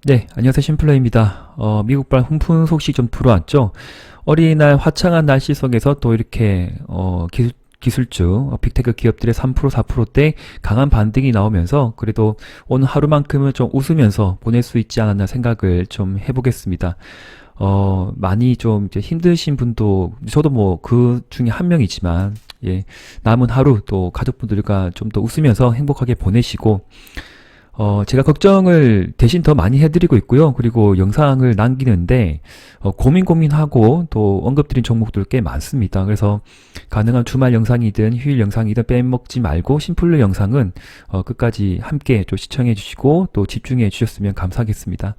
네, 안녕하세요. 심플러입니다. 미국발 훈풍 소식 좀 들어왔죠? 어린이날 화창한 날씨 속에서 또 이렇게, 기술주, 빅테크 기업들의 3%, 4%대 강한 반등이 나오면서 그래도 오늘 하루만큼은 좀 웃으면서 보낼 수 있지 않았나 생각을 좀 해보겠습니다. 많이 좀 이제 힘드신 분도, 저도 뭐 그 중에 한 명이지만, 예, 남은 하루 또 가족분들과 좀 더 웃으면서 행복하게 보내시고, 제가 걱정을 대신 더 많이 해드리고 있고요. 그리고 영상을 남기는데, 고민하고 또 언급드린 종목들 꽤 많습니다. 그래서 가능한 주말 영상이든 휴일 영상이든 빼먹지 말고 심플러 영상은, 끝까지 함께 또 시청해 주시고 또 집중해 주셨으면 감사하겠습니다.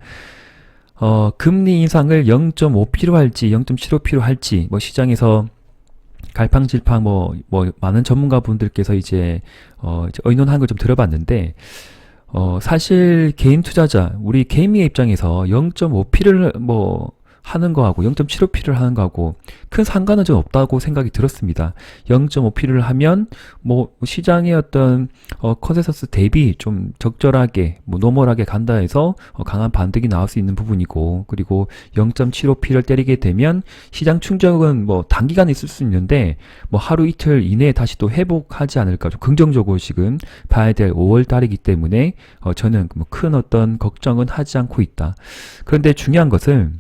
금리 인상을 0.5% 할지 0.75% 할지, 뭐 시장에서 갈팡질팡 많은 전문가분들께서 이제 의논한 걸 좀 들어봤는데, 사실 개인 투자자, 우리 개미의 입장에서 0.5P를 하는 거하고 0.75P를 하는 거하고 큰 상관은 좀 없다고 생각이 들었습니다. 0.5P를 하면 시장의 어떤 컨센서스 대비 좀 적절하게 노멀하게 간다 해서 강한 반등이 나올 수 있는 부분이고, 그리고 0.75P를 때리게 되면 시장 충격은 단기간에 있을 수 있는데 하루 이틀 이내에 다시 또 회복하지 않을까, 좀 긍정적으로 지금 봐야 될 5월 달이기 때문에 저는 큰 어떤 걱정은 하지 않고 있다. 그런데 중요한 것은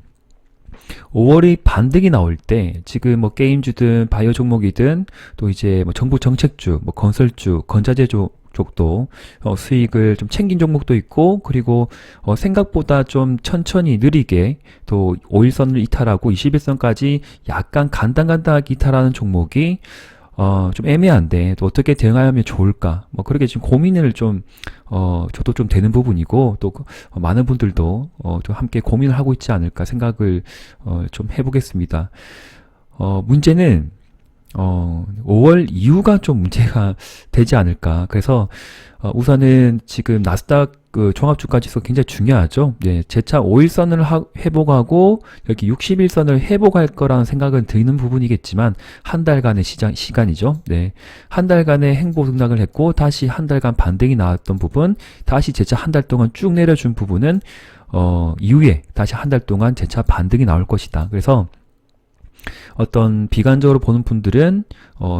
5월이 반등이 나올 때 지금 게임주든 바이오 종목이든 또 이제 정부 정책주, 건설주, 건자재 쪽도 수익을 좀 챙긴 종목도 있고, 그리고 생각보다 좀 천천히 느리게 또 5일선을 이탈하고 21선까지 약간 간당간당하게 이탈하는 종목이 좀 애매한데 또 어떻게 대응하면 좋을까? 그렇게 지금 고민을 저도 좀 되는 부분이고, 또 많은 분들도 좀 함께 고민을 하고 있지 않을까 생각을 좀 해보겠습니다. 문제는 5월 이후가 좀 문제가 되지 않을까. 그래서 우선은 지금 나스닥 그 종합주가 지수 굉장히 중요하죠. 네, 재차 5일선을 회복하고 여기 60일선을 회복할 거라는 생각은 드는 부분이겠지만, 한 달간의 시간이죠. 네, 한 달간의 행보 등락을 했고 다시 한 달간 반등이 나왔던 부분, 다시 재차 한 달 동안 쭉 내려준 부분은 이후에 다시 한 달 동안 재차 반등이 나올 것이다. 그래서 어떤 비관적으로 보는 분들은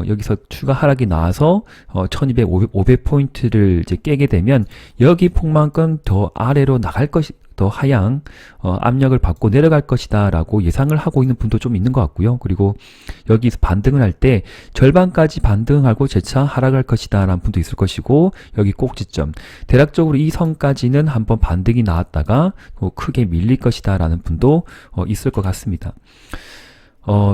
여기서 추가 하락이 나와서 1200, 500포인트를 이제 깨게 되면 여기 폭만큼 더 아래로 나갈 것이, 더 하향 압력을 받고 내려갈 것이다 라고 예상을 하고 있는 분도 좀 있는 것 같고요. 그리고 여기서 반등을 할 때 절반까지 반등하고 재차 하락할 것이다 라는 분도 있을 것이고, 여기 꼭지점 대략적으로 이 선까지는 한번 반등이 나왔다가 크게 밀릴 것이다 라는 분도 있을 것 같습니다.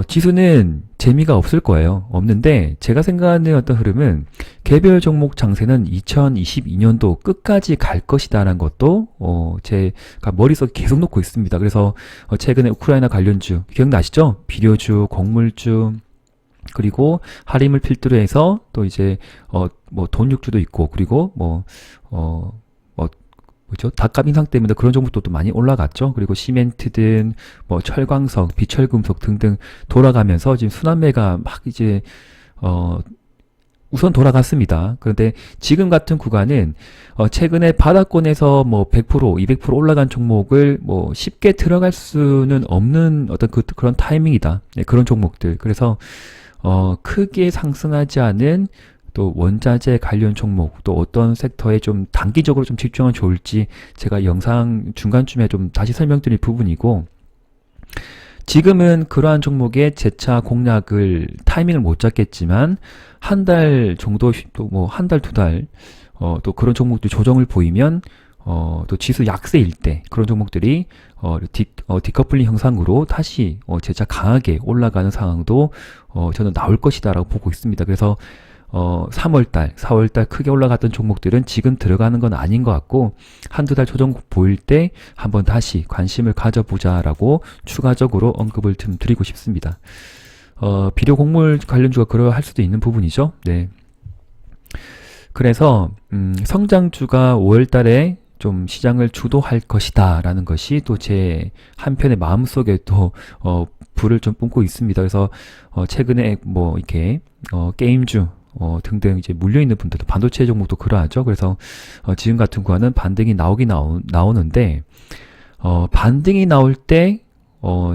지수는 재미가 없을 거예요. 없는데, 제가 생각하는 어떤 흐름은 개별 종목 장세는 2022년도 끝까지 갈 것이다라는 것도 제가 머릿속에 계속 놓고 있습니다. 그래서 최근에 우크라이나 관련주 기억나시죠? 비료주, 곡물주, 그리고 할인을 필두로 해서 또 이제 돈육주도 있고, 그리고 그죠? 닭값 인상 때문에 그런 종목도 또 많이 올라갔죠. 그리고 시멘트든 철광석, 비철금속 등등 돌아가면서 지금 순환매가 막 이제 우선 돌아갔습니다. 그런데 지금 같은 구간은 최근에 바닥권에서 100%, 200% 올라간 종목을 쉽게 들어갈 수는 없는 어떤 그런 타이밍이다. 네, 그런 종목들. 그래서 크게 상승하지 않은 또 원자재 관련 종목, 또 어떤 섹터에 좀 단기적으로 좀 집중하면 좋을지 제가 영상 중간쯤에 좀 다시 설명드릴 부분이고, 지금은 그러한 종목의 재차 공략을 타이밍을 못 잡겠지만 한 달 정도, 또 한 달, 두 달, 또 그런 종목들 조정을 보이면 또 지수 약세일 때 그런 종목들이 디커플링 형상으로 다시 재차 강하게 올라가는 상황도 저는 나올 것이다라고 보고 있습니다. 그래서 3월달, 4월달 크게 올라갔던 종목들은 지금 들어가는 건 아닌 것 같고, 한두 달 조정 보일 때 한번 다시 관심을 가져보자라고 추가적으로 언급을 좀 드리고 싶습니다. 비료 곡물 관련주가 그러할 수도 있는 부분이죠. 네. 그래서 성장주가 5월달에 좀 시장을 주도할 것이다 라는 것이 또 제 한편의 마음속에 또 불을 좀 뿜고 있습니다. 그래서 최근에 이렇게 게임주 등등 이제 물려있는 분들도 반도체 종목도 그러하죠. 그래서 지금 같은 구간은 반등이 나오는데, 반등이 나올 때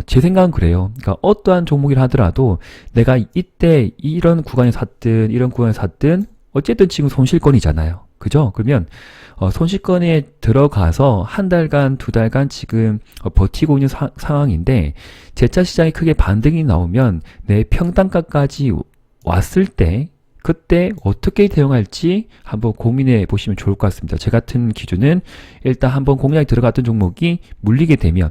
제 생각은 그래요. 그러니까 어떠한 종목이라 하더라도 내가 이때 이런 구간에 샀든 이런 구간에 샀든 어쨌든 지금 손실권이잖아요. 그죠? 그러면 손실권에 들어가서 한 달간, 두 달간 지금 버티고 있는 상황인데 재차 시장에 크게 반등이 나오면 내 평단가까지 왔을 때 그때 어떻게 대응할지 한번 고민해 보시면 좋을 것 같습니다. 제 같은 기준은 일단 한번 공략이 들어갔던 종목이 물리게 되면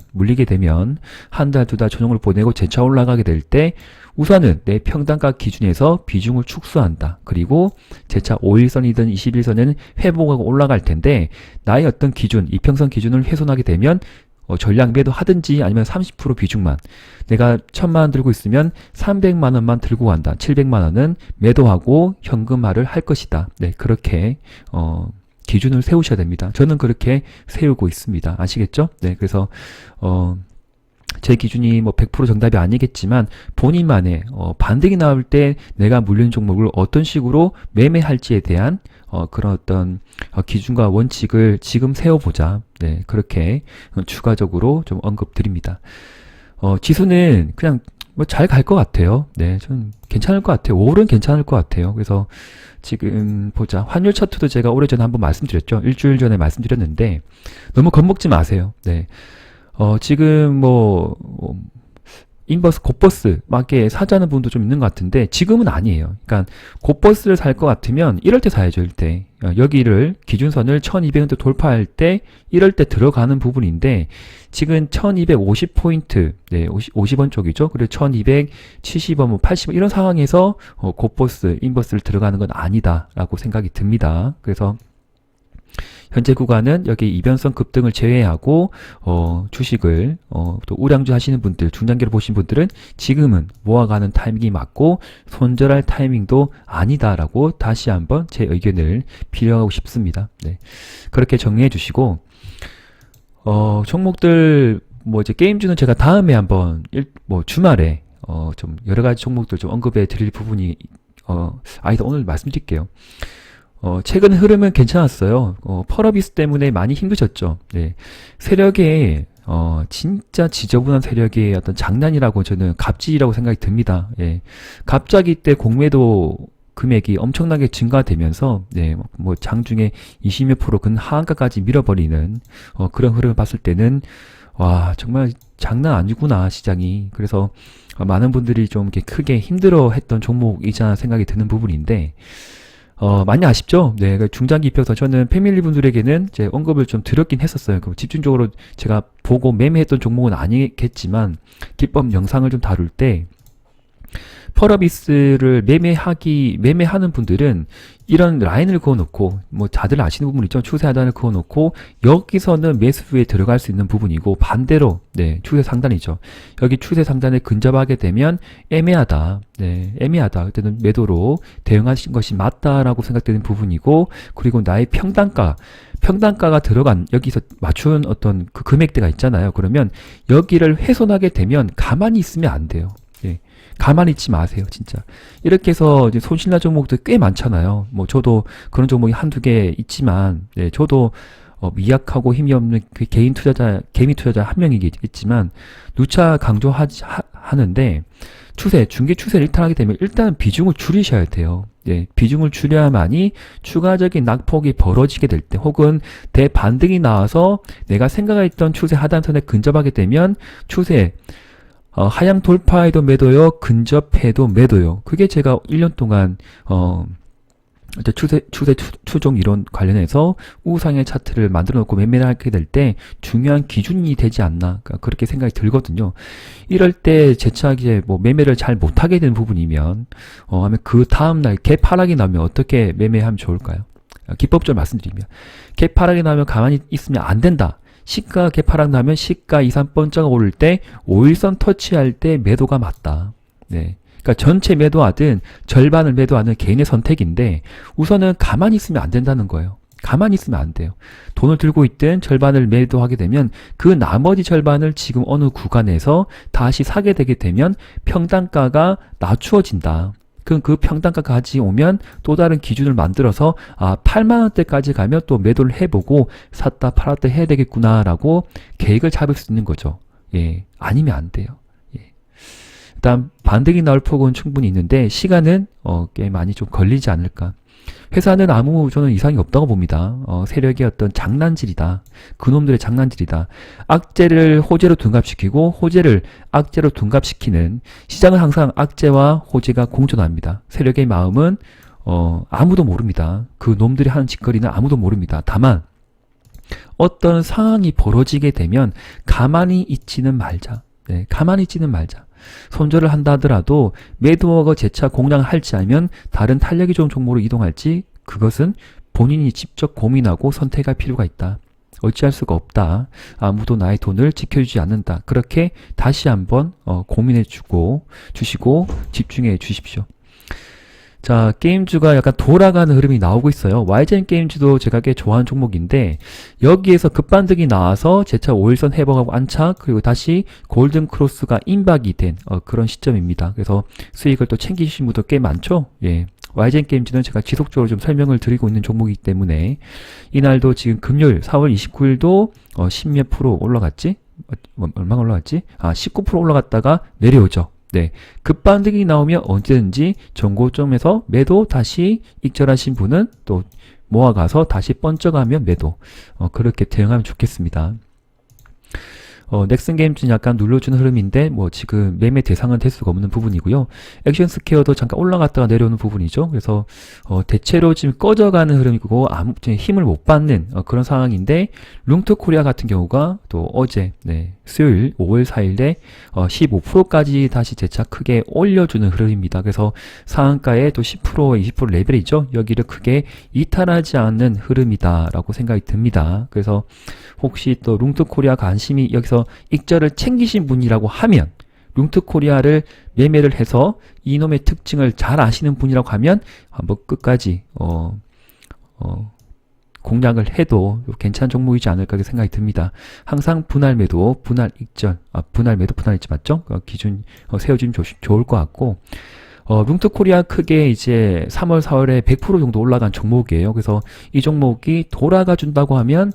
한 달, 두 달 조정을 보내고 재차 올라가게 될 때 우선은 내 평단가 기준에서 비중을 축소한다. 그리고 재차 5일선이든 21선에는 회복하고 올라갈 텐데 나의 어떤 기준, 이평선 기준을 훼손하게 되면 전량 매도 하든지 아니면 30% 비중만 내가 1000만원 들고 있으면 300만원만 들고 간다. 700만원은 매도하고 현금화를 할 것이다. 네, 그렇게 기준을 세우셔야 됩니다. 저는 그렇게 세우고 있습니다. 아시겠죠? 네, 그래서 제 기준이 뭐 100% 정답이 아니겠지만 본인만의 반등이 나올 때 내가 물린 종목을 어떤 식으로 매매할지에 대한 그런 어떤 기준과 원칙을 지금 세워보자. 네, 그렇게 추가적으로 좀 언급드립니다. 지수는 그냥 뭐 잘 갈 것 같아요. 네, 저는 괜찮을 것 같아요. 5월은 괜찮을 것 같아요. 그래서 지금 보자. 환율 차트도 제가 오래전에 한번 말씀드렸죠. 일주일 전에 말씀드렸는데 너무 겁먹지 마세요. 네. 지금 인버스, 곧버스 맞게 사자는 분도 좀 있는 것 같은데 지금은 아니에요. 그러니까 곧버스를 살 것 같으면 이럴 때 사야죠. 이럴 때 여기를 기준선을 1200원대 돌파할 때 이럴 때 들어가는 부분인데 지금 1250포인트 50원 쪽이죠. 그리고 1270원, 80원 이런 상황에서 곧버스, 인버스를 들어가는 건 아니다라고 생각이 듭니다. 그래서 현재 구간은 여기 이변성 급등을 제외하고 주식을 또 우량주 하시는 분들, 중장기로 보신 분들은 지금은 모아가는 타이밍이 맞고 손절할 타이밍도 아니다라고 다시 한번 제 의견을 필요하고 싶습니다. 네. 그렇게 정리해 주시고 종목들 이제 게임주는 제가 다음에 한번 주말에 좀 여러 가지 종목들 좀 언급해 드릴 부분이 오늘 말씀드릴게요. 최근 흐름은 괜찮았어요. 펄어비스 때문에 많이 힘드셨죠. 네. 세력의, 진짜 지저분한 세력의 어떤 장난이라고 저는 갑질이라고 생각이 듭니다. 예. 갑자기 때 공매도 금액이 엄청나게 증가되면서, 네, 장중에 20몇 프로 하한가까지 밀어버리는, 그런 흐름을 봤을 때는, 와, 정말 장난 아니구나, 시장이. 그래서 많은 분들이 좀 이렇게 크게 힘들어 했던 종목이잖아 생각이 드는 부분인데, 많이 아쉽죠? 네, 중장기 입혀서 저는 패밀리 분들에게는 제 언급을 좀 드렸긴 했었어요. 집중적으로 제가 보고 매매했던 종목은 아니겠지만, 기법 영상을 좀 다룰 때, 펄어비스를 매매하는 분들은 이런 라인을 그어놓고, 다들 아시는 부분 있죠? 추세 하단을 그어놓고, 여기서는 매수에 들어갈 수 있는 부분이고, 반대로, 네, 추세 상단이죠. 여기 추세 상단에 근접하게 되면 애매하다. 네, 애매하다. 그때는 매도로 대응하신 것이 맞다라고 생각되는 부분이고, 그리고 나의 평단가가 들어간, 여기서 맞춘 어떤 그 금액대가 있잖아요. 그러면 여기를 훼손하게 되면 가만히 있으면 안 돼요. 예. 가만히 있지 마세요, 진짜. 이렇게 해서 이제 손실난 종목들 꽤 많잖아요. 저도 그런 종목이 한두 개 있지만, 네, 저도 미약하고 힘이 없는 그 개미 투자자 한 명이겠지만, 누차 강조하는데, 중기 추세를 일탈하게 되면 일단 비중을 줄이셔야 돼요. 예, 비중을 줄여야만이 추가적인 낙폭이 벌어지게 될 때, 혹은 대반등이 나와서 내가 생각했던 추세 하단선에 근접하게 되면, 추세, 하향 돌파해도 매도요, 근접해도 매도요. 그게 제가 1년 동안, 추세 추종 이론 관련해서 우상의 차트를 만들어 놓고 매매를 하게 될 때 중요한 기준이 되지 않나. 그렇게 생각이 들거든요. 이럴 때 재차 이제 매매를 잘 못하게 되는 부분이면, 하면 그 다음날 갭 하락이 나면 어떻게 매매하면 좋을까요? 기법적으로 말씀드리면. 갭 하락이 나면 가만히 있으면 안 된다. 시가 갭 하락 나면 시가 2, 3번째가 오를 때 5일선 터치할 때 매도가 맞다. 네. 그러니까 전체 매도하든 절반을 매도하는 개인의 선택인데 우선은 가만히 있으면 안 된다는 거예요. 가만히 있으면 안 돼요. 돈을 들고 있든 절반을 매도하게 되면 그 나머지 절반을 지금 어느 구간에서 다시 사게 되게 되면 평단가가 낮추어진다. 그럼 그 평단가까지 오면 또 다른 기준을 만들어서 8만 원대까지 가면 또 매도를 해보고 샀다 팔았다 해야 되겠구나라고 계획을 잡을 수 있는 거죠. 예, 아니면 안 돼요. 예. 일단 반등이 나올 폭은 충분히 있는데 시간은 꽤 많이 좀 걸리지 않을까. 회사는 아무 저는 이상이 없다고 봅니다. 세력의 어떤 장난질이다. 그놈들의 장난질이다. 악재를 호재로 둔갑시키고 호재를 악재로 둔갑시키는, 시장은 항상 악재와 호재가 공존합니다. 세력의 마음은 아무도 모릅니다. 그 놈들이 하는 짓거리는 아무도 모릅니다. 다만 어떤 상황이 벌어지게 되면 가만히 있지는 말자. 네, 가만히 있지는 말자. 손절을 한다 하더라도 매도하고 재차 공략을 할지 아니면 다른 탄력이 좋은 종목으로 이동할지, 그것은 본인이 직접 고민하고 선택할 필요가 있다. 어찌할 수가 없다. 아무도 나의 돈을 지켜주지 않는다. 그렇게 다시 한번 고민해 주시고 집중해 주십시오. 자, 게임주가 약간 돌아가는 흐름이 나오고 있어요. YGN 게임주도 제가 꽤 좋아하는 종목인데, 여기에서 급반등이 나와서 재차 5일선 회복하고 안착, 그리고 다시 골든 크로스가 임박이 된 그런 시점입니다. 그래서 수익을 또 챙기신 분도 꽤 많죠. 예. YGN 게임주는 제가 지속적으로 좀 설명을 드리고 있는 종목이기 때문에, 이날도 지금 금요일 4월 29일도 10몇 프로 올라갔지? 얼마나 올라갔지? 19% 올라갔다가 내려오죠. 네, 급반등이 나오면 언제든지 정고점에서 매도, 다시 익절하신 분은 또 모아가서 다시 번쩍하면 매도, 그렇게 대응하면 좋겠습니다. 넥슨게임즈는 약간 눌러주는 흐름인데 뭐 지금 매매 대상은 될 수가 없는 부분이고요. 액션스퀘어도 잠깐 올라갔다가 내려오는 부분이죠. 그래서 대체로 지금 꺼져가는 흐름이고 아무 힘을 못 받는 그런 상황인데, 룽트코리아 같은 경우가 또 어제 수요일 5월 4일에 15%까지 다시 재차 크게 올려주는 흐름입니다. 그래서 상한가에 또 10%, 20% 레벨이죠. 여기를 크게 이탈하지 않는 흐름이다라고 생각이 듭니다. 그래서 혹시 또 룽트코리아 관심이 여기서 익절을 챙기신 분이라고 하면, 룽트코리아를 매매를 해서 이놈의 특징을 잘 아시는 분이라고 하면 한번 끝까지 공략을 해도 괜찮은 종목이지 않을까 생각이 듭니다. 항상 분할 매도, 분할 익절, 분할 매도, 분할 익절 맞죠? 기준 세워주면 좋을 것 같고, 룽트코리아 크게 이제 3월, 4월에 100% 정도 올라간 종목이에요. 그래서 이 종목이 돌아가 준다고 하면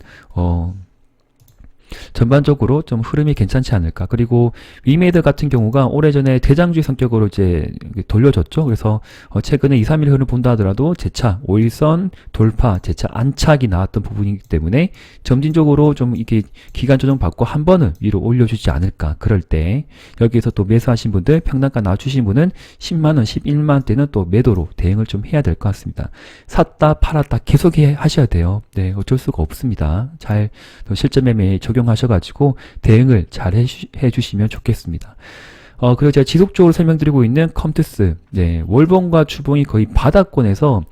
전반적으로 좀 흐름이 괜찮지 않을까. 그리고 위메이드 같은 경우가 오래전에 대장주의 성격으로 이제 돌려졌죠. 그래서 최근에 2, 3일 흐름 본다 하더라도 재차 5일선 돌파, 재차 안착이 나왔던 부분이기 때문에 점진적으로 좀 이렇게 기간 조정 받고 한 번은 위로 올려주지 않을까. 그럴 때 여기에서 또 매수하신 분들, 평단가 나와주신 분은 10만원, 11만원대는 또 매도로 대응을 좀 해야 될 것 같습니다. 샀다 팔았다 계속 하셔야 돼요. 네, 어쩔 수가 없습니다. 잘 실전 매매에 적용하셔가지고 대응을 잘 해주시면 좋겠습니다. 그리고 제가 지속적으로 설명드리고 있는 컴투스, 월봉과 주봉이 거의 바닥권에서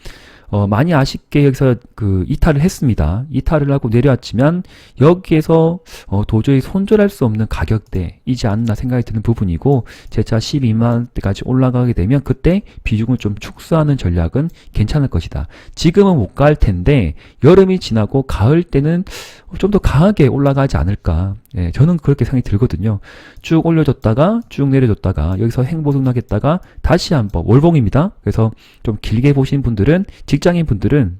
많이 아쉽게 여기서 이탈을 했습니다. 이탈을 하고 내려왔지만 여기에서 도저히 손절할 수 없는 가격대이지 않나 생각이 드는 부분이고, 재차 12만원대까지 올라가게 되면 그때 비중을 좀 축소하는 전략은 괜찮을 것이다. 지금은 못 갈 텐데 여름이 지나고 가을 때는 좀 더 강하게 올라가지 않을까. 저는 그렇게 생각이 들거든요. 쭉 올려줬다가 쭉 내려줬다가 여기서 행보등 나겠다가 다시 한번 월봉입니다. 그래서 좀 길게 보신 분들은, 직장인 분들은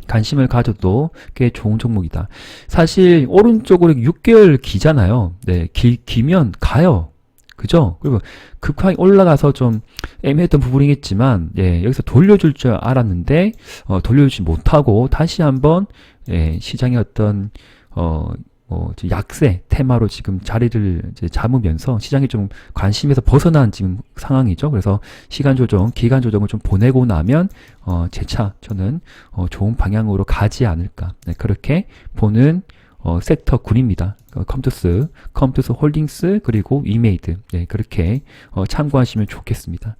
관심을 가져도 꽤 좋은 종목이다. 사실 오른쪽으로 6개월 기잖아요. 기면 가요. 그죠? 그리고 급하게 올라가서 좀 애매했던 부분이겠지만, 여기서 돌려줄 줄 알았는데 돌려주지 못하고 다시 한번 시장의 어떤 약세 테마로 지금 자리를 이제 잡으면서 시장이 좀 관심에서 벗어난 지금 상황이죠. 그래서 시간 조정, 기간 조정을 좀 보내고 나면 재차 저는 좋은 방향으로 가지 않을까, 그렇게 보는 섹터 군입니다. 컴투스 홀딩스, 그리고 위메이드, 그렇게 참고하시면 좋겠습니다.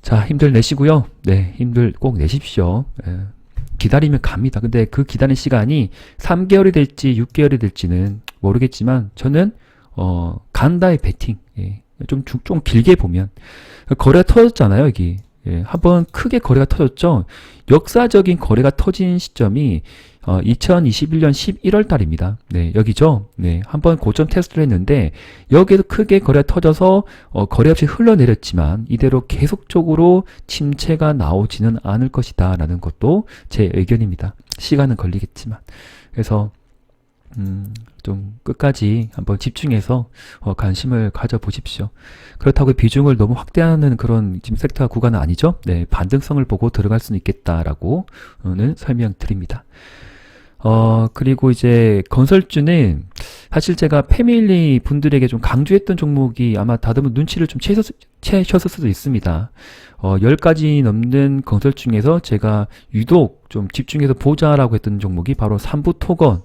자, 힘들 내시고요. 힘들 꼭 내십시오. 기다리면 갑니다. 근데 그 기다리는 시간이 3개월이 될지 6개월이 될지는 모르겠지만 저는 간다의 베팅, 좀 길게 보면 거래가 터졌잖아요. 여기 예, 한번 크게 거래가 터졌죠. 역사적인 거래가 터진 시점이 2021년 11월 달입니다. 네, 여기죠. 네, 한번 고점 테스트를 했는데 여기에서 크게 거래가 터져서 거래 없이 흘러내렸지만 이대로 계속적으로 침체가 나오지는 않을 것이다 라는 것도 제 의견입니다. 시간은 걸리겠지만. 그래서 좀 끝까지 한번 집중해서 관심을 가져보십시오. 그렇다고 비중을 너무 확대하는 그런 지금 섹터 구간은 아니죠. 네, 반등성을 보고 들어갈 수는 있겠다라고는 설명드립니다. 그리고 이제 건설주는 사실 제가 패밀리 분들에게 좀 강조했던 종목이 아마 다들 눈치를 좀 채셨을 수도 있습니다. 10가지 넘는 건설 중에서 제가 유독 좀 집중해서 보자라고 했던 종목이 바로 삼부토건,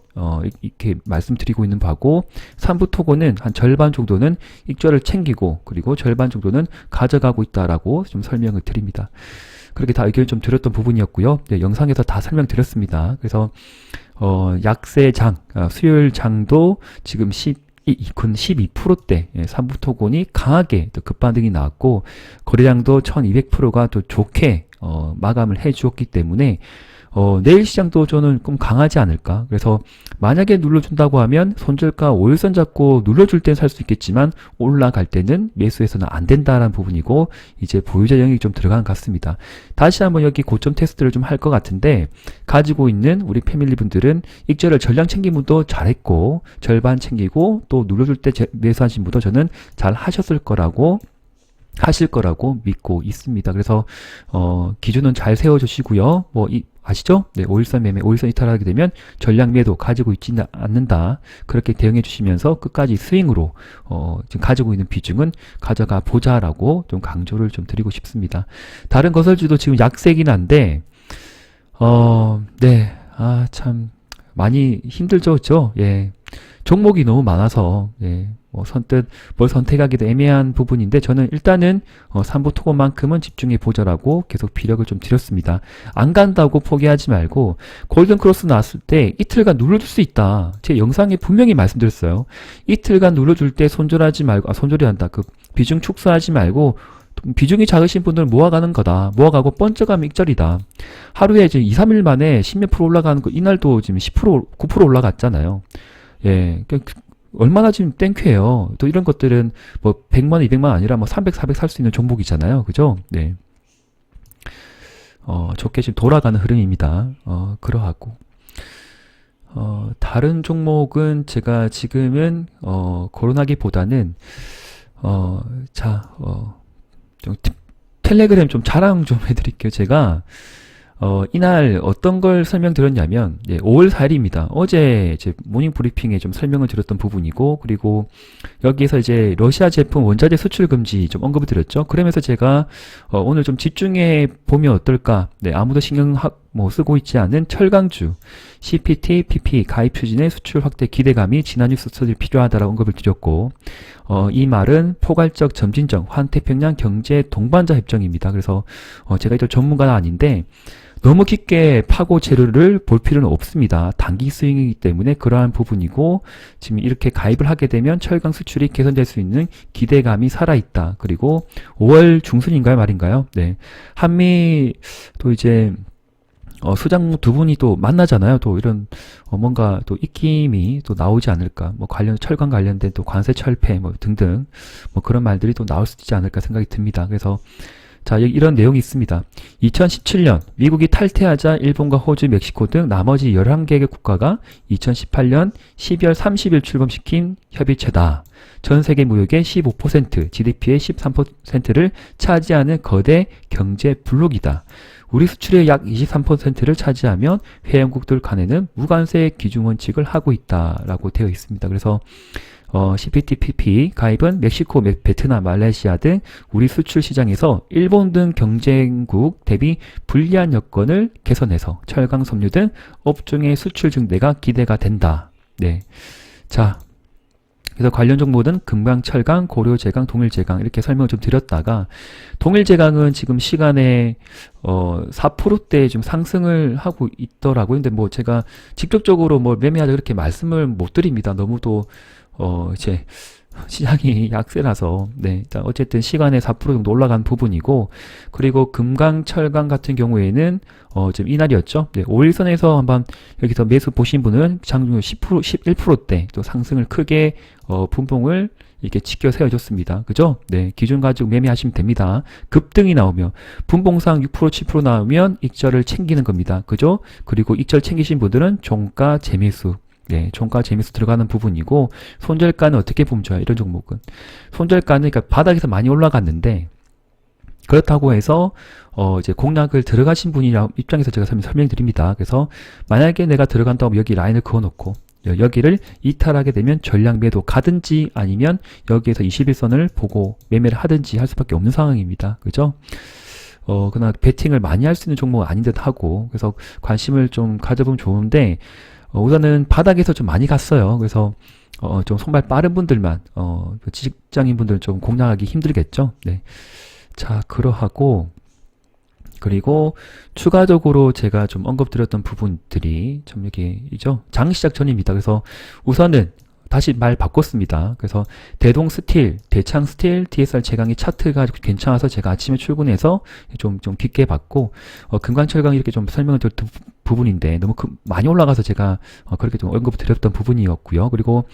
이렇게 말씀드리고 있는 바고, 삼부토건은 한 절반 정도는 익절을 챙기고, 그리고 절반 정도는 가져가고 있다라고 좀 설명을 드립니다. 그렇게 다 의견을 좀 드렸던 부분이었고요. 네, 영상에서 다 설명드렸습니다. 그래서 약세장, 수요일 장도 지금 12%대 삼부토건이 강하게 또 급반등이 나왔고 거래량도 1200%가 또 좋게 마감을 해 주었기 때문에 내일 시장도 저는 좀 강하지 않을까. 그래서 만약에 눌러준다고 하면 손절가 5일선 잡고 눌러줄 땐 살 수 있겠지만 올라갈 때는 매수해서는 안 된다라는 부분이고 이제 보유자 영역이 좀 들어간 것 같습니다. 다시 한번 여기 고점 테스트를 좀 할 것 같은데 가지고 있는 우리 패밀리 분들은 익절을 전량 챙긴 분도 잘했고 절반 챙기고 또 눌러줄 때 매수하신 분도 저는 잘 하셨을 거라고 하실 거라고 믿고 있습니다. 그래서 기준은 잘 세워주시고요. 아시죠? 네, 5일선 매매, 5일선 이탈하게 되면 전량 매도 가지고 있지는 않는다. 그렇게 대응해 주시면서 끝까지 스윙으로 지금 가지고 있는 비중은 가져가 보자라고 좀 강조를 좀 드리고 싶습니다. 다른 건설주도 지금 약세긴 한데 네, 참 많이 힘들죠, 그렇죠? 예, 종목이 너무 많아서 예. 선뜻 뭘 선택하기도 애매한 부분인데 저는 일단은 삼부토건만큼은 집중해 보자라고 계속 비력을 좀 드렸습니다. 안 간다고 포기하지 말고 골든크로스 나왔을 때 이틀간 눌러줄 수 있다. 제 영상에 분명히 말씀드렸어요. 이틀간 눌러줄 때 손절하지 말고 손절이 한다. 그 비중 축소하지 말고 비중이 작으신 분들은 모아가는 거다. 모아가고 번쩍하면 익절이다. 하루에 이제 2, 3일 만에 10몇 프로 올라가는 거 이날도 지금 10%, 9% 올라갔잖아요. 예. 얼마나 지금 땡큐예요. 또 이런 것들은 뭐 100만 원, 200만 원 아니라 뭐 300, 400 살 수 있는 종목이잖아요. 그죠? 네. 좋게 지금 돌아가는 흐름입니다. 그러하고. 다른 종목은 제가 지금은, 거론하기보다는, 좀 텔레그램 좀 자랑 좀 해드릴게요. 제가, 이날 어떤 걸 설명드렸냐면, 5월 4일입니다. 어제 제 모닝 브리핑에 좀 설명을 드렸던 부분이고, 그리고 여기에서 이제 러시아 제품 원자재 수출 금지 좀 언급을 드렸죠. 그러면서 제가, 오늘 좀 집중해 보면 어떨까? 네, 아무도 신경 쓰고 있지 않은 철강주, CPT, PP 가입 추진의 수출 확대 기대감이 지난 뉴스 소설이 필요하다라고 언급을 드렸고, 이 말은 포괄적 점진적 환태평양 경제 동반자 협정입니다. 그래서 제가 이쪽 전문가는 아닌데 너무 깊게 파고 재료를 볼 필요는 없습니다. 단기 스윙이기 때문에 그러한 부분이고 지금 이렇게 가입을 하게 되면 철강 수출이 개선될 수 있는 기대감이 살아있다. 그리고 5월 중순인가요 말인가요? 네, 한미 또 이제 수장 두 분이 또 만나잖아요. 또 이런 뭔가 또 입김이 또 나오지 않을까. 뭐 철강 관련된 또 관세 철폐 뭐 등등 뭐 그런 말들이 또 나올 수 있지 않을까 생각이 듭니다. 그래서 자, 이런 내용이 있습니다. 2017년 미국이 탈퇴하자 일본과 호주, 멕시코 등 나머지 11개의 국가가 2018년 12월 30일 출범시킨 협의체다. 전 세계 무역의 15%, GDP의 13%를 차지하는 거대 경제 블록이다. 우리 수출의 약 23%를 차지하면 회원국들 간에는 무관세 기준 원칙을 하고 있다라고 되어 있습니다. 그래서 CPTPP 가입은 멕시코, 베트남, 말레이시아 등 우리 수출 시장에서 일본 등 경쟁국 대비 불리한 여건을 개선해서 철강, 섬유 등 업종의 수출 증대가 기대가 된다. 네, 자. 그래서 관련 정보는 금강, 철강, 고려, 제강, 동일, 제강 이렇게 설명을 좀 드렸다가 동일, 제강은 지금 시간에 4%대 좀 상승을 하고 있더라고요. 근데 뭐 제가 직접적으로 뭐 매매하자 그렇게 말씀을 못 드립니다. 너무 또 이제 시장이 약세라서, 네, 일단 어쨌든 시간에 4% 정도 올라간 부분이고, 그리고 금강, 철강 같은 경우에는, 지금 이날이었죠. 네, 5일선에서 한번 여기서 매수 보신 분은 장중에 10%, 11%대 또 상승을 크게, 분봉을 이렇게 지켜 세워줬습니다. 그죠? 네, 기준 가지고 매매하시면 됩니다. 급등이 나오면, 분봉상 6%, 7% 나오면 익절을 챙기는 겁니다. 그죠? 그리고 익절 챙기신 분들은 종가 재매수. 네, 종가 재미수 들어가는 부분이고, 손절가는 어떻게 보면 좋아요, 이런 종목은. 손절가는 그러니까 바닥에서 많이 올라갔는데, 그렇다고 해서, 이제 공략을 들어가신 분이랑 입장에서 제가 설명드립니다. 그래서, 만약에 내가 들어간다고 하면 여기 라인을 그어놓고, 여기를 이탈하게 되면 전량 매도 가든지 아니면 여기에서 21선을 보고 매매를 하든지 할 수밖에 없는 상황입니다. 그죠? 그러나 베팅을 많이 할 수 있는 종목은 아닌 듯 하고, 그래서 관심을 좀 가져보면 좋은데, 우선은 바닥에서 좀 많이 갔어요. 그래서 좀 손발 빠른 분들만 직장인 분들은 좀 공략하기 힘들겠죠. 네. 자, 그러하고 그리고 추가적으로 제가 좀 언급드렸던 부분들이 좀 여기죠. 장 시작 전입니다. 그래서 우선은 다시 말 바꿨습니다. 그래서 대동 스틸, 대창 스틸, DSR 제강의 차트가 괜찮아서 제가 아침에 출근해서 좀 깊게 봤고, 금강철강 이렇게 좀 설명을 드렸던 부분인데, 너무 많이 올라가서 제가 그렇게 좀 언급드렸던 부분이었고요. 그리고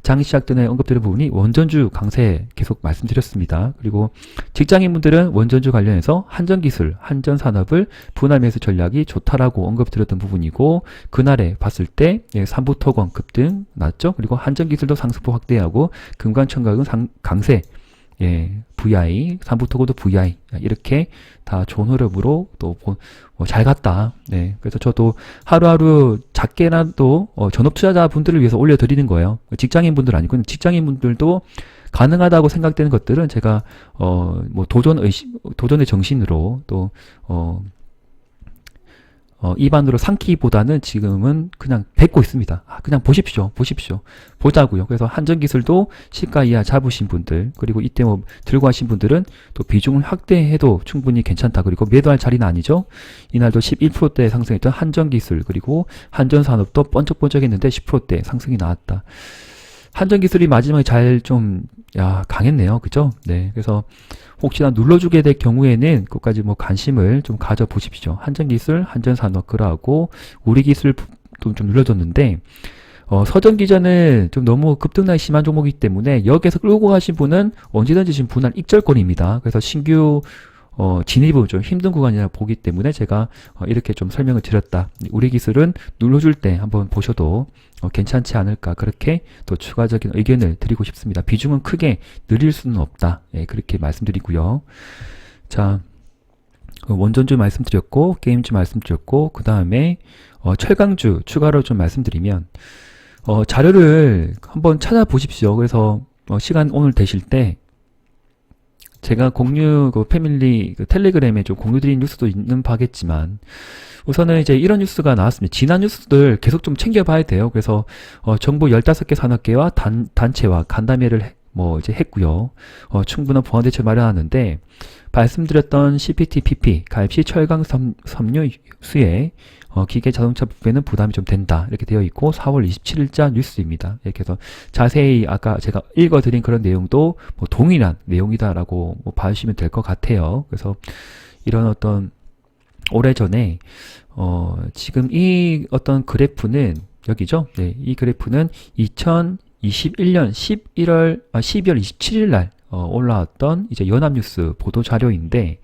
장 시작 전에 언급드린 부분이 원전주 강세 계속 말씀드렸습니다. 그리고 직장인분들은 원전주 관련해서 한전기술, 한전산업을 분할 매수 전략이 좋다라고 언급드렸던 부분이고, 그날에 봤을 때 3부 토건 급등 났죠. 그리고 한전기술도 상승폭 확대하고 금강청각은 강세, VI, 3부 토건도 VI 이렇게 다 좋은 흐름으로 또 잘 갔다. 네, 그래서 저도 하루하루 작게라도 전업 투자자분들을 위해서 올려드리는 거예요. 직장인분들 아니고 직장인분들도 가능하다고 생각되는 것들은 제가 뭐 도전의 정신으로 또 입안으로 삼키기보다는 지금은 그냥 뱉고 있습니다. 그냥 보십시오. 보자고요. 그래서 한전기술도 시가 이하 잡으신 분들, 그리고 이때 뭐 들고 하신 분들은 또 비중을 확대해도 충분히 괜찮다. 그리고 매도할 자리는 아니죠. 이날도 11%대 상승했던 한전기술, 그리고 한전산업도 번쩍번쩍했는데 10%대 상승이 나왔다. 한전기술이 마지막에 강했네요. 그죠? 네. 그래서 혹시나 눌러주게 될 경우에는 끝까지 뭐 관심을 좀 가져보십시오. 한전기술, 한전산업, 그러하고 우리기술도 좀 눌러줬는데, 서전기전은 좀 너무 급등락이 심한 종목이기 때문에 여기에서 끌고 가신 분은 언제든지 지금 분할 익절권입니다. 그래서 신규 진입은 좀 힘든 구간이라 보기 때문에 제가 이렇게 좀 설명을 드렸다. 우리 기술은 눌러줄 때 한번 보셔도 괜찮지 않을까, 그렇게 또 추가적인 의견을 드리고 싶습니다. 비중은 크게 늘릴 수는 없다. 그렇게 말씀드리고요. 자, 원전주 말씀드렸고, 게임주 말씀드렸고, 그 다음에 철강주 추가로 좀 말씀드리면, 자료를 한번 찾아보십시오. 그래서 시간 오늘 되실 때 제가 공유 패밀리 텔레그램에 좀 공유드린 뉴스도 있는 바겠지만, 우선은 이제 이런 뉴스가 나왔습니다. 지난 뉴스들 계속 좀 챙겨봐야 돼요. 그래서 정부 15개 산업계와 단체와 간담회를 이제 했고요. 충분한 보완 대책 마련하는데, 말씀드렸던 CPTPP 가입 시 철강 섬유 수혜 기계 자동차 부분에는 부담이 좀 된다, 이렇게 되어 있고 4월 27일자 뉴스입니다. 이렇게 해서 자세히 아까 제가 읽어드린 그런 내용도 동일한 내용이다라고 봐주시면 될 것 같아요. 그래서 이런 어떤 오래전에 지금 이 어떤 그래프는 여기죠. 네, 이 그래프는 2021년 12월 27일 날 올라왔던 이제 연합뉴스 보도 자료인데,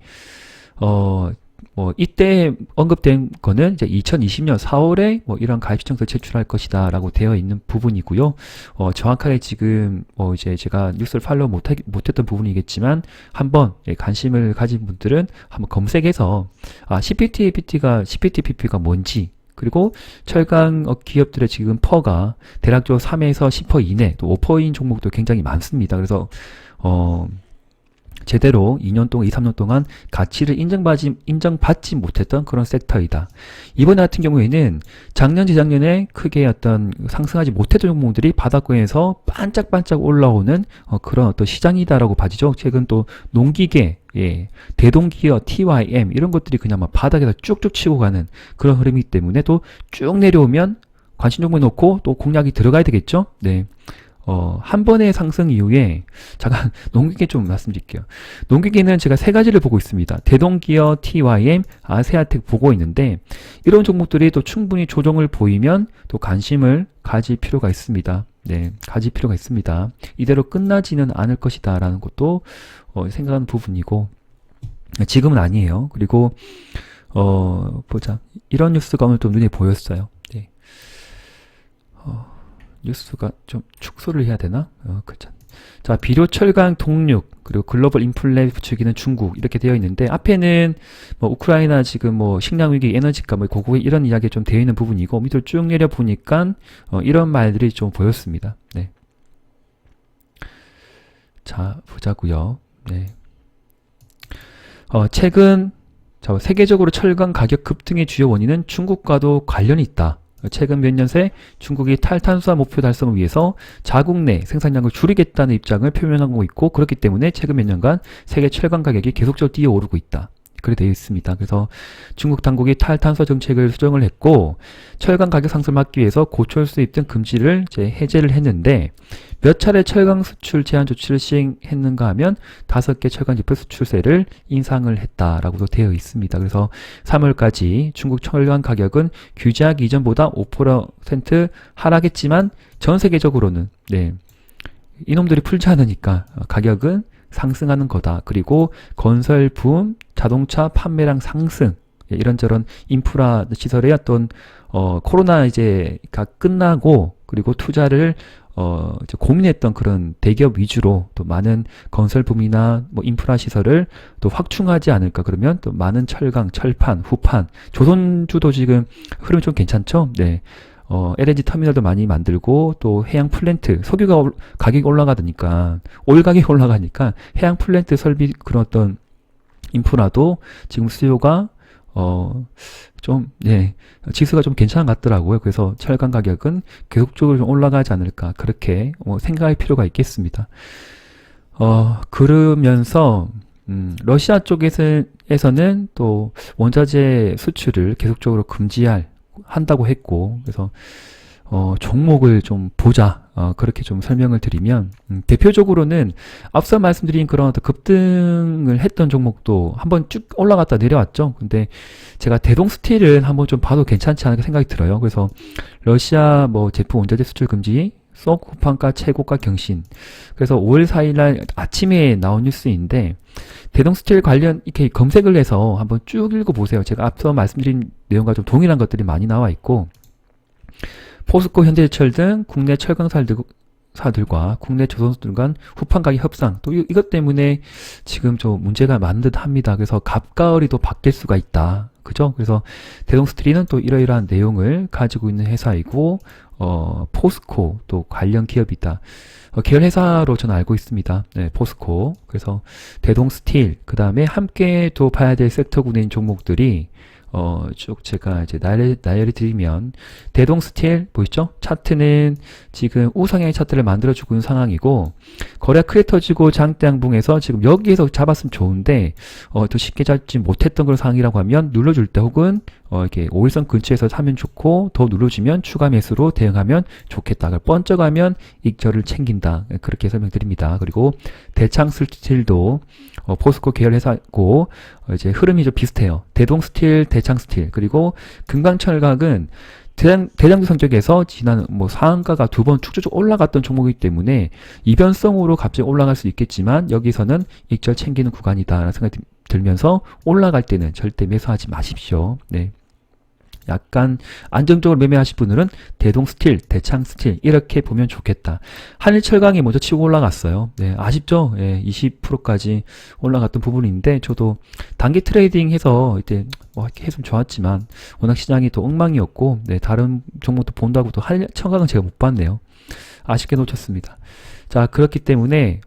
이때 언급된 거는 이제 2020년 4월에 이런 가입신청서 제출할 것이다 라고 되어 있는 부분이고요. 정확하게 지금 이제 제가 뉴스를 팔로우 못했던 부분이겠지만, 한번 관심을 가진 분들은 한번 검색해서 CPTPP가 뭔지, 그리고 철강 기업들의 지금 퍼가 대략적으로 3에서 10% 이내, 또 5%인 종목도 굉장히 많습니다. 그래서 제대로 2년 동안, 2, 3년 동안 가치를 인정받지 못했던 그런 섹터이다. 이번에 같은 경우에는 작년, 재작년에 크게 어떤 상승하지 못했던 종목들이 바닥권에서 반짝반짝 올라오는 그런 어떤 시장이다라고 봐지죠. 최근 또 농기계, 대동기어, TYM 이런 것들이 그냥 막 바닥에서 쭉쭉 치고 가는 그런 흐름이기 때문에 또 쭉 내려오면 관심 종목에 놓고 또 공략이 들어가야 되겠죠. 네. 한 번의 상승 이후에, 잠깐, 농기계 좀 말씀드릴게요. 농기계는 제가 세 가지를 보고 있습니다. 대동기어, TYM, 아세아텍 보고 있는데, 이런 종목들이 또 충분히 조정을 보이면 또 관심을 가질 필요가 있습니다. 네, 가질 필요가 있습니다. 이대로 끝나지는 않을 것이다 라는 것도 생각하는 부분이고, 지금은 아니에요. 그리고 보자. 이런 뉴스가 오늘 좀 눈에 보였어요. 네. 뉴스가 좀 축소를 해야 되나? 그렇죠. 자, 비료, 철강, 동육, 그리고 글로벌 인플레 부추기는 중국 이렇게 되어 있는데, 앞에는 뭐 우크라이나 지금 뭐 식량 위기, 에너지가 뭐 고국의 이런 이야기 좀 되어 있는 부분이고, 밑으로 쭉 내려 보니까 이런 말들이 좀 보였습니다. 네. 자, 보자고요. 네. 최근 세계적으로 철강 가격 급등의 주요 원인은 중국과도 관련이 있다. 최근 몇 년 새 중국이 탈탄수화 목표 달성을 위해서 자국 내 생산량을 줄이겠다는 입장을 표명하고 있고, 그렇기 때문에 최근 몇 년간 세계 철강 가격이 계속적으로 뛰어오르고 있다. 그렇게 되어 있습니다. 그래서 중국 당국이 탈탄소 정책을 수정을 했고, 철강 가격 상승을 막기 위해서 고철 수입 등 금지를 이제 해제를 했는데, 몇 차례 철강 수출 제한 조치를 시행했는가 하면 5개 철강 지표 수출세를 인상을 했다라고도 되어 있습니다. 그래서 3월까지 중국 철강 가격은 규제하기 이전보다 5% 하락했지만 전 세계적으로는 이놈들이 풀지 않으니까 가격은 상승하는 거다. 그리고 건설 붐, 자동차 판매량 상승, 이런저런 인프라 시설의 어떤 코로나 이제가 끝나고, 그리고 투자를 이제 고민했던 그런 대기업 위주로 또 많은 건설 붐이나 뭐 인프라 시설을 또 확충하지 않을까. 그러면 또 많은 철강, 철판, 후판, 조선주도 지금 흐름이 좀 괜찮죠? 네. LNG 터미널도 많이 만들고, 또 해양 플랜트, 석유가 가격이 올라가니까, 오일 가격이 올라가니까 해양 플랜트 설비 그런 어떤 인프라도 지금 수요가 지수가 좀 괜찮은 것 같더라고요. 그래서 철강 가격은 계속적으로 좀 올라가지 않을까, 그렇게 생각할 필요가 있겠습니다. 그러면서 러시아 쪽에서는 또 원자재 수출을 계속적으로 한다고 했고, 그래서 종목을 좀 보자, 그렇게 좀 설명을 드리면, 대표적으로는 앞서 말씀드린 그런 급등을 했던 종목도 한번 쭉 올라갔다 내려왔죠. 근데 제가 대동스틸은 한번 좀 봐도 괜찮지 않을까 생각이 들어요. 그래서 러시아 뭐 제품 원자재 수출 금지, 쏙 후판가 최고가 경신. 그래서 5월 4일날 아침에 나온 뉴스인데, 대동스틸 관련 이렇게 검색을 해서 한번 쭉 읽어보세요. 제가 앞서 말씀드린 내용과 좀 동일한 것들이 많이 나와 있고, 포스코, 현대제철 등 국내 철강사들과 국내 조선소들 간 후판 가격 협상, 또 이것 때문에 지금 좀 문제가 많은 듯 합니다. 그래서 갑가을이 또 바뀔 수가 있다. 그죠? 그래서 대동스틸은 또 이러이러한 내용을 가지고 있는 회사이고, 포스코 또 관련 기업이다. 계열 회사로 저는 알고 있습니다. 네, 포스코. 그래서 대동스틸, 그 다음에 함께 또 봐야 될 섹터군인 종목들이 쭉 제가 이제 나열해 드리면, 대동스틸 보이죠? 차트는 지금 우상향의 차트를 만들어주고 있는 상황이고, 거래가 크게 터지고 장대 양봉에서 지금 여기에서 잡았으면 좋은데 또 쉽게 잡지 못했던 그런 상황이라고 하면, 눌러줄 때 혹은 이렇게 5일선 근처에서 사면 좋고, 더 눌러주면 추가 매수로 대응하면 좋겠다. 번쩍하면 익절을 챙긴다. 그렇게 설명드립니다. 그리고 대창스틸도 포스코 계열 회사고, 이제 흐름이 좀 비슷해요. 대동스틸, 대창스틸, 그리고 금강철강은 대장주 성적에서 지난 상한가가 2번 축조적 올라갔던 종목이기 때문에 이변성으로 갑자기 올라갈 수 있겠지만, 여기서는 익절 챙기는 구간이다라는 생각이 들면서, 올라갈 때는 절대 매수하지 마십시오. 네. 약간 안정적으로 매매하실 분들은 대동스틸, 대창스틸 이렇게 보면 좋겠다. 한일철강이 먼저 치고 올라갔어요. 네, 아쉽죠? 20%까지 올라갔던 부분인데, 저도 단기 트레이딩 해서 이때 계속 좋았지만 워낙 시장이 또 엉망이었고, 다른 종목도 본다고 또 한일철강은 제가 못 봤네요. 아쉽게 놓쳤습니다. 자, 그렇기 때문에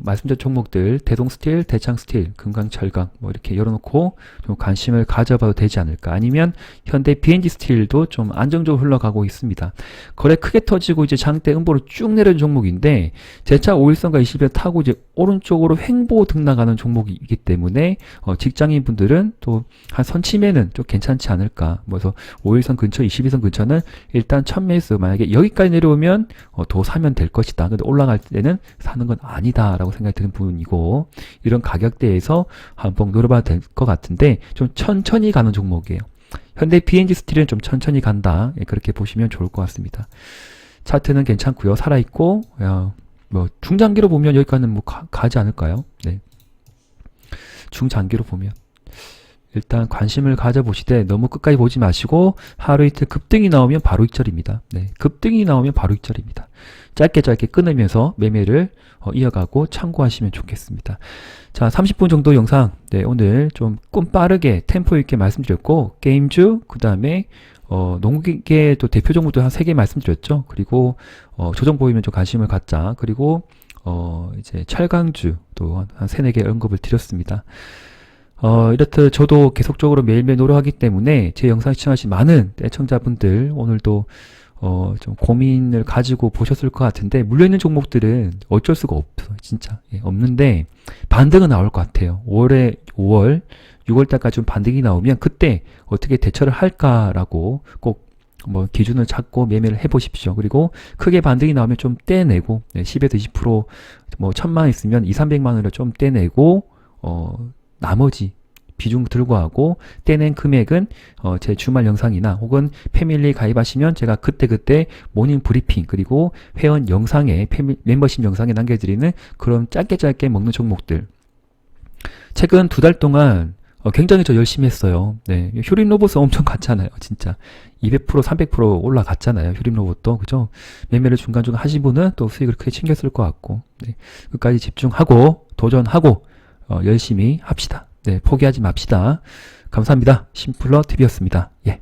말씀드린 종목들 대동스틸, 대창스틸, 금강철강 이렇게 열어놓고 좀 관심을 가져봐도 되지 않을까. 아니면 현대 B&D 스틸도 좀 안정적으로 흘러가고 있습니다. 거래 크게 터지고 이제 장대 음보로 쭉 내려온 종목인데, 재차 5일선과 20일 타고 이제 오른쪽으로 횡보 등락하는 종목이기 때문에 직장인 분들은 또 한 선치매는 좀 괜찮지 않을까. 그래서 5일선 근처, 21선 근처는 일단 첫 매수, 만약에 여기까지 내려오면 더 사면 될 것이다. 근데 올라갈 때는 사는 건 아니다라고 생각이 드는 부분이고, 이런 가격대에서 한번 노려봐도 될 것 같은데 좀 천천히 가는 종목이에요. 현대 BNG 스틸은 좀 천천히 간다. 예, 그렇게 보시면 좋을 것 같습니다. 차트는 괜찮고요. 살아있고, 뭐 중장기로 보면 여기까지는 뭐 가지 않을까요? 네. 중장기로 보면 일단 관심을 가져보시되 너무 끝까지 보지 마시고 하루 이틀 급등이 나오면 바로 익절입니다. 네, 급등이 나오면 바로 익절입니다. 짧게 끊으면서 매매를 이어가고 참고하시면 좋겠습니다. 자, 30분 정도 영상, 네, 오늘 좀 빠르게 템포 있게 말씀드렸고, 게임주, 그 다음에 농기계 또 대표 종목도 한 3개 말씀드렸죠. 그리고 조정 보이면 좀 관심을 갖자. 그리고 이제 철강주 또 한 3, 4개 언급을 드렸습니다. 이렇듯 저도 계속적으로 매일매일 노력하기 때문에 제 영상 시청하신 많은 애청자분들 오늘도 좀 고민을 가지고 보셨을 것 같은데, 물려있는 종목들은 어쩔 수가 없어요. 진짜. 예, 없는데 반등은 나올 것 같아요. 5월, 6월달까지 좀 반등이 나오면 그때 어떻게 대처를 할까라고 꼭 뭐 기준을 잡고 매매를 해보십시오. 그리고 크게 반등이 나오면 좀 떼내고, 10에서 20%, 뭐 1000만 있으면 2, 300만 원을 좀 떼내고, 나머지 비중 들고 하고, 떼낸 금액은 제 주말 영상이나 혹은 패밀리 가입하시면 제가 그때그때 모닝 브리핑, 그리고 회원 영상에 멤버십 영상에 남겨드리는 그런 짧게 먹는 종목들. 최근 2달 동안 굉장히 저 열심히 했어요. 네, 휴림 로봇 엄청 갔잖아요. 진짜 200%, 300% 올라갔잖아요. 휴림 로봇도, 그죠? 매매를 중간중간 하신 분은 또 수익을 크게 챙겼을 것 같고, 네, 끝까지 집중하고 도전하고 열심히 합시다. 네, 포기하지 맙시다. 감사합니다. 심플러 TV였습니다. 예.